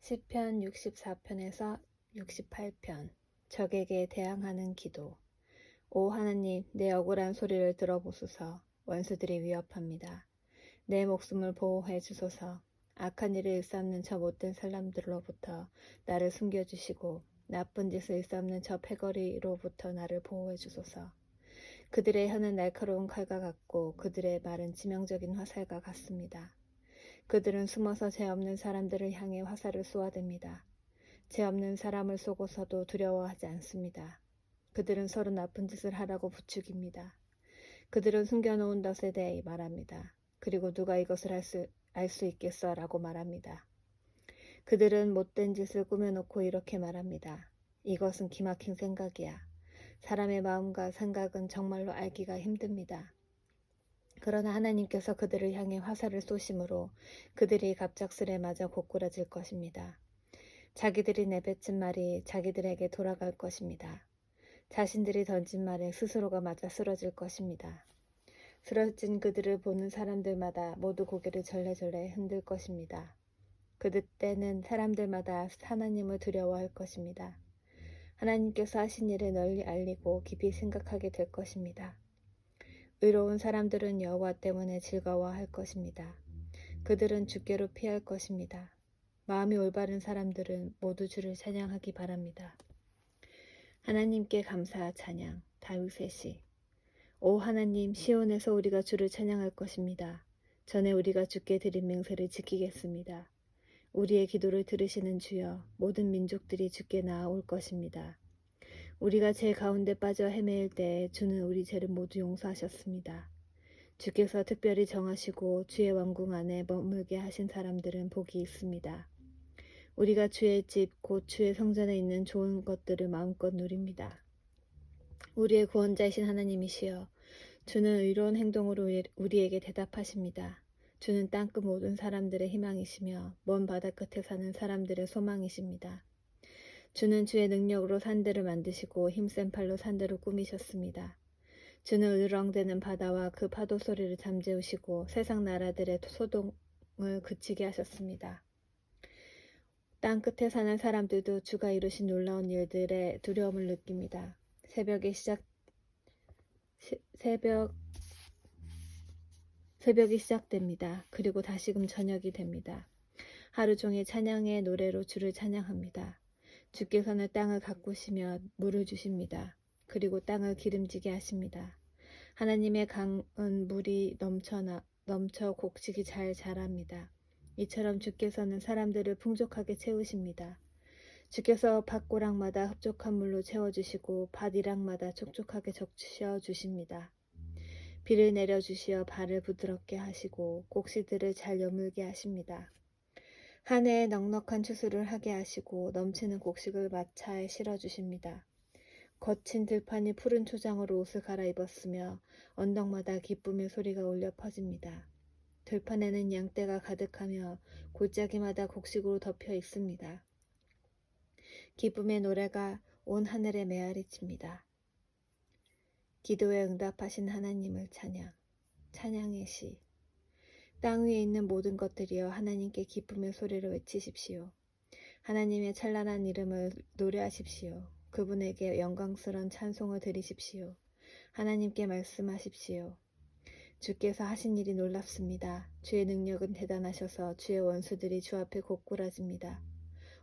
시편 64편에서 68편 적에게 대항하는 기도. 오 하나님, 내 억울한 소리를 들어보소서. 원수들이 위협합니다. 내 목숨을 보호해 주소서. 악한 일을 일삼는 저 못된 사람들로부터 나를 숨겨주시고 나쁜 짓을 일삼는 저 패거리로부터 나를 보호해 주소서. 그들의 혀는 날카로운 칼과 같고 그들의 말은 치명적인 화살과 같습니다. 그들은 숨어서 죄 없는 사람들을 향해 화살을 쏘아댑니다. 죄 없는 사람을 쏘고서도 두려워하지 않습니다. 그들은 서로 나쁜 짓을 하라고 부추깁니다. 그들은 숨겨놓은 것에 대해 말합니다. 그리고 누가 이것을 알 수 있겠어? 라고 말합니다. 그들은 못된 짓을 꾸며놓고 이렇게 말합니다. 이것은 기막힌 생각이야. 사람의 마음과 생각은 정말로 알기가 힘듭니다. 그러나 하나님께서 그들을 향해 화살을 쏘심으로 그들이 갑작스레 맞아 고꾸라질 것입니다. 자기들이 내뱉은 말이 자기들에게 돌아갈 것입니다. 자신들이 던진 말에 스스로가 맞아 쓰러질 것입니다. 쓰러진 그들을 보는 사람들마다 모두 고개를 절레절레 흔들 것입니다. 그때는 사람들마다 하나님을 두려워할 것입니다. 하나님께서 하신 일을 널리 알리고 깊이 생각하게 될 것입니다. 의로운 사람들은 여호와 때문에 즐거워할 것입니다. 그들은 주께로 피할 것입니다. 마음이 올바른 사람들은 모두 주를 찬양하기 바랍니다. 하나님께 감사 찬양. 다윗의 시. 오 하나님, 시온에서 우리가 주를 찬양할 것입니다. 전에 우리가 주께 드린 맹세를 지키겠습니다. 우리의 기도를 들으시는 주여, 모든 민족들이 주께 나아올 것입니다. 우리가 죄 가운데 빠져 헤매일 때에 주는 우리 죄를 모두 용서하셨습니다. 주께서 특별히 정하시고 주의 왕궁 안에 머물게 하신 사람들은 복이 있습니다. 우리가 주의 집, 곧 주의 성전에 있는 좋은 것들을 마음껏 누립니다. 우리의 구원자이신 하나님이시여, 주는 의로운 행동으로 우리에게 대답하십니다. 주는 땅끝 모든 사람들의 희망이시며 먼 바다 끝에 사는 사람들의 소망이십니다. 주는 주의 능력으로 산들을 만드시고 힘센 팔로 산들을 꾸미셨습니다. 주는 으르렁대는 바다와 그 파도 소리를 잠재우시고 세상 나라들의 소동을 그치게 하셨습니다. 땅 끝에 사는 사람들도 주가 이루신 놀라운 일들에 두려움을 느낍니다. 새벽이 시작됩니다. 그리고 다시금 저녁이 됩니다. 하루 종일 찬양의 노래로 주를 찬양합니다. 주께서는 땅을 가꾸시며 물을 주십니다. 그리고 땅을 기름지게 하십니다. 하나님의 강은 물이 넘쳐 곡식이 잘 자랍니다. 이처럼 주께서는 사람들을 풍족하게 채우십니다. 주께서 밭고랑마다 흡족한 물로 채워주시고 밭이랑마다 촉촉하게 적셔주십니다. 비를 내려주시어 발을 부드럽게 하시고 곡식들을 잘 여물게 하십니다. 한 해에 넉넉한 추수를 하게 하시고 넘치는 곡식을 마차에 실어주십니다. 거친 들판이 푸른 초장으로 옷을 갈아입었으며 언덕마다 기쁨의 소리가 울려 퍼집니다. 들판에는 양떼가 가득하며 골짜기마다 곡식으로 덮여 있습니다. 기쁨의 노래가 온 하늘에 메아리칩니다. 기도에 응답하신 하나님을 찬양의 시. 땅 위에 있는 모든 것들이여 하나님께 기쁨의 소리를 외치십시오. 하나님의 찬란한 이름을 노래하십시오. 그분에게 영광스러운 찬송을 드리십시오. 하나님께 말씀하십시오. 주께서 하신 일이 놀랍습니다. 주의 능력은 대단하셔서 주의 원수들이 주 앞에 고꾸라집니다.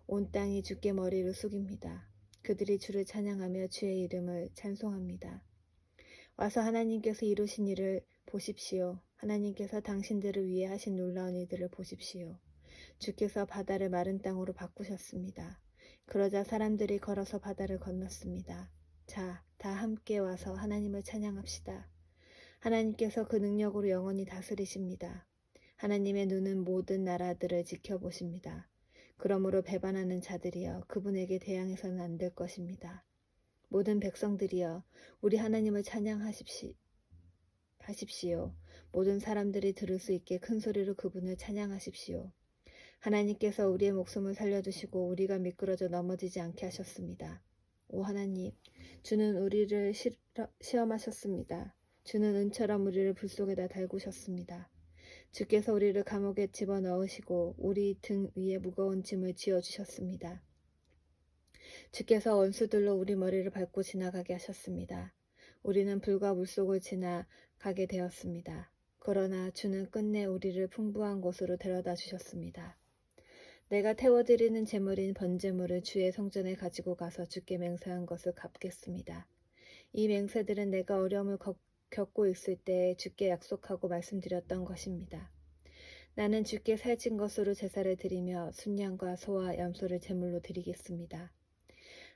온 땅이 주께 머리를 숙입니다. 그들이 주를 찬양하며 주의 이름을 찬송합니다. 와서 하나님께서 이루신 일을 보십시오. 하나님께서 당신들을 위해 하신 놀라운 일들을 보십시오. 주께서 바다를 마른 땅으로 바꾸셨습니다. 그러자 사람들이 걸어서 바다를 건넜습니다. 자, 다 함께 와서 하나님을 찬양합시다. 하나님께서 그 능력으로 영원히 다스리십니다. 하나님의 눈은 모든 나라들을 지켜보십니다. 그러므로 배반하는 자들이여 그분에게 대항해서는 안 될 것입니다. 모든 백성들이여 우리 하나님을 찬양하십시오. 모든 사람들이 들을 수 있게 큰 소리로 그분을 찬양하십시오. 하나님께서 우리의 목숨을 살려두시고 우리가 미끄러져 넘어지지 않게 하셨습니다. 오 하나님, 주는 우리를 시험하셨습니다. 주는 은처럼 우리를 불 속에다 달구셨습니다. 주께서 우리를 감옥에 집어넣으시고 우리 등 위에 무거운 짐을 지어주셨습니다. 주께서 원수들로 우리 머리를 밟고 지나가게 하셨습니다. 우리는 불과 물속을 지나가게 되었습니다. 그러나 주는 끝내 우리를 풍부한 곳으로 데려다 주셨습니다. 내가 태워드리는 제물인 번제물을 주의 성전에 가지고 가서 주께 맹세한 것을 갚겠습니다. 이 맹세들은 내가 어려움을 겪고 있을 때 주께 약속하고 말씀드렸던 것입니다. 나는 주께 살찐 것으로 제사를 드리며 순양과 소와 염소를 제물로 드리겠습니다.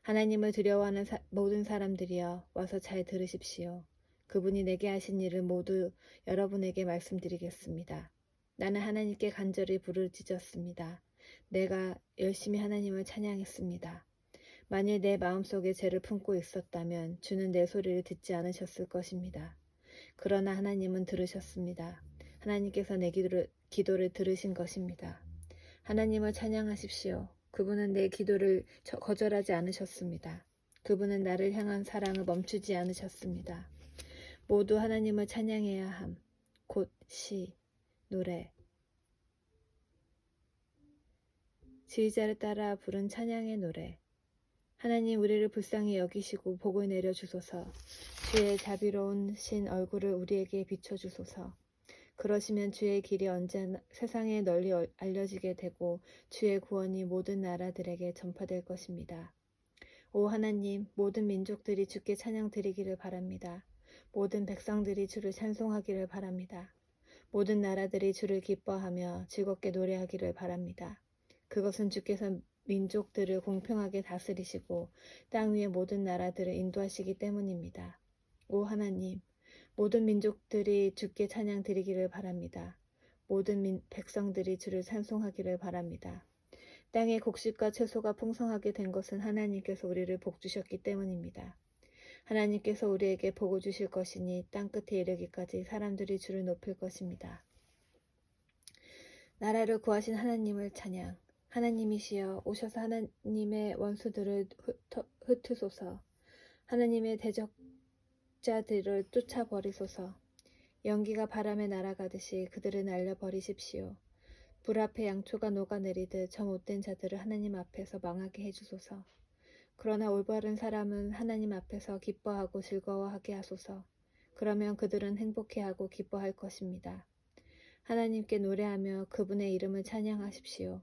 하나님을 두려워하는 모든 사람들이여 와서 잘 들으십시오. 그분이 내게 하신 일을 모두 여러분에게 말씀드리겠습니다. 나는 하나님께 간절히 부르짖었습니다. 내가 열심히 하나님을 찬양했습니다. 만일 내 마음속에 죄를 품고 있었다면 주는 내 소리를 듣지 않으셨을 것입니다. 그러나 하나님은 들으셨습니다. 하나님께서 내 기도를 들으신 것입니다. 하나님을 찬양하십시오. 그분은 내 기도를 거절하지 않으셨습니다. 그분은 나를 향한 사랑을 멈추지 않으셨습니다. 모두 하나님을 찬양해야 함. 곧 시, 노래. 지휘자를 따라 부른 찬양의 노래. 하나님 우리를 불쌍히 여기시고 복을 내려주소서. 주의 자비로운 신 얼굴을 우리에게 비춰주소서. 그러시면 주의 길이 언제나 세상에 널리 알려지게 되고 주의 구원이 모든 나라들에게 전파될 것입니다. 오 하나님, 모든 민족들이 주께 찬양 드리기를 바랍니다. 모든 백성들이 주를 찬송하기를 바랍니다. 모든 나라들이 주를 기뻐하며 즐겁게 노래하기를 바랍니다. 그것은 주께서 민족들을 공평하게 다스리시고 땅 위의 모든 나라들을 인도하시기 때문입니다. 오 하나님, 모든 민족들이 주께 찬양 드리기를 바랍니다. 모든 백성들이 주를 찬송하기를 바랍니다. 땅의 곡식과 채소가 풍성하게 된 것은 하나님께서 우리를 복 주셨기 때문입니다. 하나님께서 우리에게 복을 주실 것이니 땅끝에 이르기까지 사람들이 주를 높일 것입니다. 나라를 구하신 하나님을 찬양. 하나님이시여 오셔서 하나님의 원수들을 흩으소서. 하나님의 대적자들을 쫓아버리소서. 연기가 바람에 날아가듯이 그들을 날려버리십시오. 불 앞에 양초가 녹아내리듯 저 못된 자들을 하나님 앞에서 망하게 해주소서. 그러나 올바른 사람은 하나님 앞에서 기뻐하고 즐거워하게 하소서. 그러면 그들은 행복해하고 기뻐할 것입니다. 하나님께 노래하며 그분의 이름을 찬양하십시오.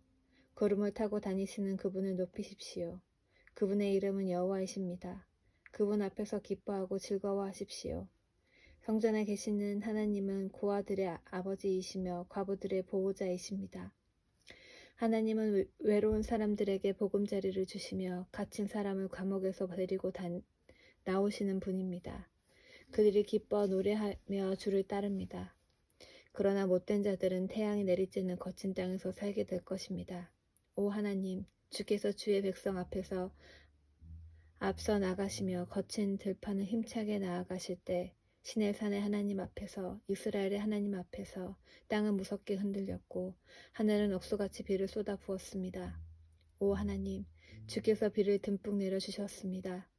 구름을 타고 다니시는 그분을 높이십시오. 그분의 이름은 여호와이십니다. 그분 앞에서 기뻐하고 즐거워하십시오. 성전에 계시는 하나님은 고아들의 아버지이시며 과부들의 보호자이십니다. 하나님은 외로운 사람들에게 보금자리를 주시며 갇힌 사람을 감옥에서 데리고 나오시는 분입니다. 그들이 기뻐 노래하며 주를 따릅니다. 그러나 못된 자들은 태양이 내리쬐는 거친 땅에서 살게 될 것입니다. 오 하나님, 주께서 주의 백성 앞에서 앞서 나가시며 거친 들판을 힘차게 나아가실 때 신의 산의 하나님 앞에서 이스라엘의 하나님 앞에서 땅은 무섭게 흔들렸고 하늘은 억수같이 비를 쏟아 부었습니다. 오 하나님, 주께서 비를 듬뿍 내려주셨습니다.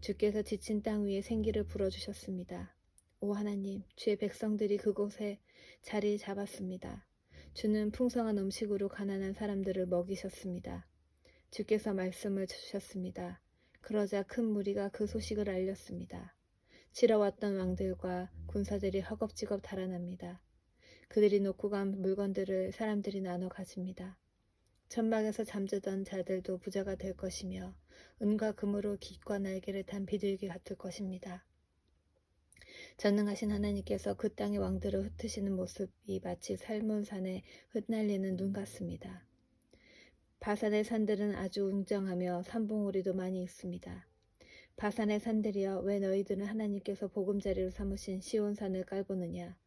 주께서 지친 땅 위에 생기를 불어주셨습니다. 오 하나님, 주의 백성들이 그곳에 자리 잡았습니다. 주는 풍성한 음식으로 가난한 사람들을 먹이셨습니다. 주께서 말씀을 주셨습니다. 그러자 큰 무리가 그 소식을 알렸습니다. 치러왔던 왕들과 군사들이 허겁지겁 달아납니다. 그들이 놓고 간 물건들을 사람들이 나눠 가집니다. 천막에서 잠자던 자들도 부자가 될 것이며 은과 금으로 깃과 날개를 탄 비둘기 같을 것입니다. 전능하신 하나님께서 그 땅의 왕들을 흩으시는 모습이 마치 살몬산에 흩날리는 눈 같습니다. 바산의 산들은 아주 웅장하며 산봉우리도 많이 있습니다. 바산의 산들이여 왜 너희들은 하나님께서 보금자리로 삼으신 시온산을 깔보느냐.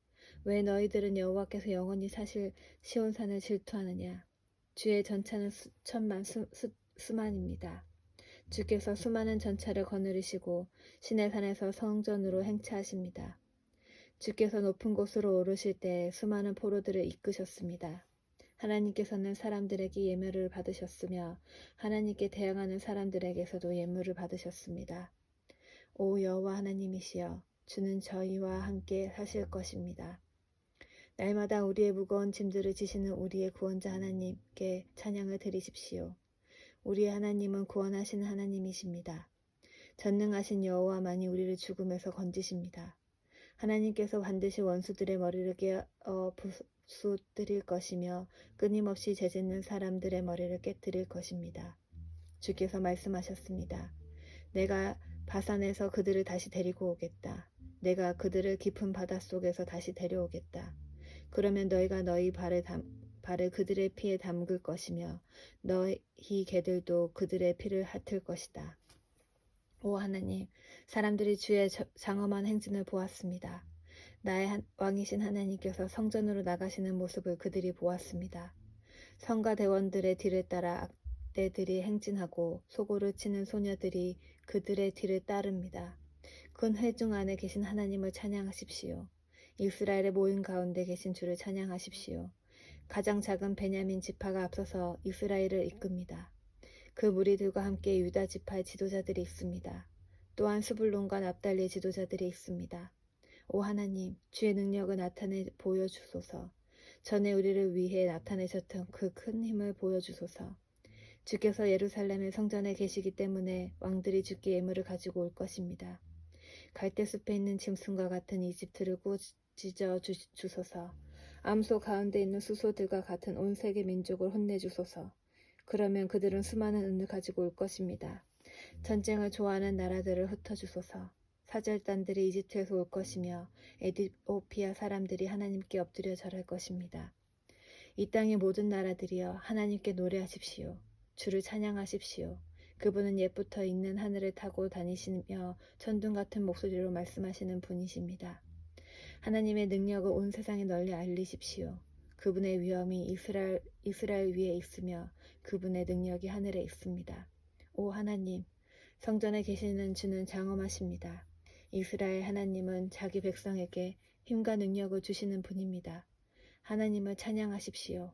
왜 너희들은 여호와께서 영원히 사실 시온산을 질투하느냐. 주의 전차는 수천만 수만입니다. 주께서 수많은 전차를 거느리시고 시내 산에서 성전으로 행차하십니다. 주께서 높은 곳으로 오르실 때 수많은 포로들을 이끄셨습니다. 하나님께서는 사람들에게 예물을 받으셨으며 하나님께 대항하는 사람들에게서도 예물을 받으셨습니다. 오 여호와 하나님이시여, 주는 저희와 함께 하실 것입니다. 날마다 우리의 무거운 짐들을 지시는 우리의 구원자 하나님께 찬양을 드리십시오. 우리의 하나님은 구원하시는 하나님이십니다. 전능하신 여호와만이 우리를 죽음에서 건지십니다. 하나님께서 반드시 원수들의 머리를 깨어 부수뜨릴 것이며 끊임없이 죄짓는 사람들의 머리를 깨뜨릴 것입니다. 주께서 말씀하셨습니다. 내가 바산에서 그들을 다시 데리고 오겠다. 내가 그들을 깊은 바닷속에서 다시 데려오겠다. 그러면 너희가 너희 발을 그들의 피에 담글 것이며 너희 개들도 그들의 피를 핥을 것이다. 오 하나님, 사람들이 주의 장엄한 행진을 보았습니다. 나의 왕이신 하나님께서 성전으로 나가시는 모습을 그들이 보았습니다. 성가 대원들의 뒤를 따라 악대들이 행진하고 소고를 치는 소녀들이 그들의 뒤를 따릅니다. 큰 회중 안에 계신 하나님을 찬양하십시오. 이스라엘의 모임 가운데 계신 주를 찬양하십시오. 가장 작은 베냐민 지파가 앞서서 이스라엘을 이끕니다. 그 무리들과 함께 유다 지파의 지도자들이 있습니다. 또한 스불론과 납달리의 지도자들이 있습니다. 오 하나님, 주의 능력을 나타내 보여주소서. 전에 우리를 위해 나타내셨던 그 큰 힘을 보여주소서. 주께서 예루살렘의 성전에 계시기 때문에 왕들이 주께 예물을 가지고 올 것입니다. 갈대숲에 있는 짐승과 같은 이집트를 꾸짖어 주소서. 암소 가운데 있는 수소들과 같은 온 세계 민족을 혼내주소서. 그러면 그들은 수많은 은을 가지고 올 것입니다. 전쟁을 좋아하는 나라들을 흩어주소서. 사절단들이 이집트에서 올 것이며 에티오피아 사람들이 하나님께 엎드려 절할 것입니다. 이 땅의 모든 나라들이여 하나님께 노래하십시오. 주를 찬양하십시오. 그분은 옛부터 있는 하늘을 타고 다니시며 천둥 같은 목소리로 말씀하시는 분이십니다. 하나님의 능력을 온 세상에 널리 알리십시오. 그분의 위엄이 이스라엘 위에 있으며 그분의 능력이 하늘에 있습니다. 오 하나님, 성전에 계시는 주는 장엄하십니다. 이스라엘 하나님은 자기 백성에게 힘과 능력을 주시는 분입니다. 하나님을 찬양하십시오.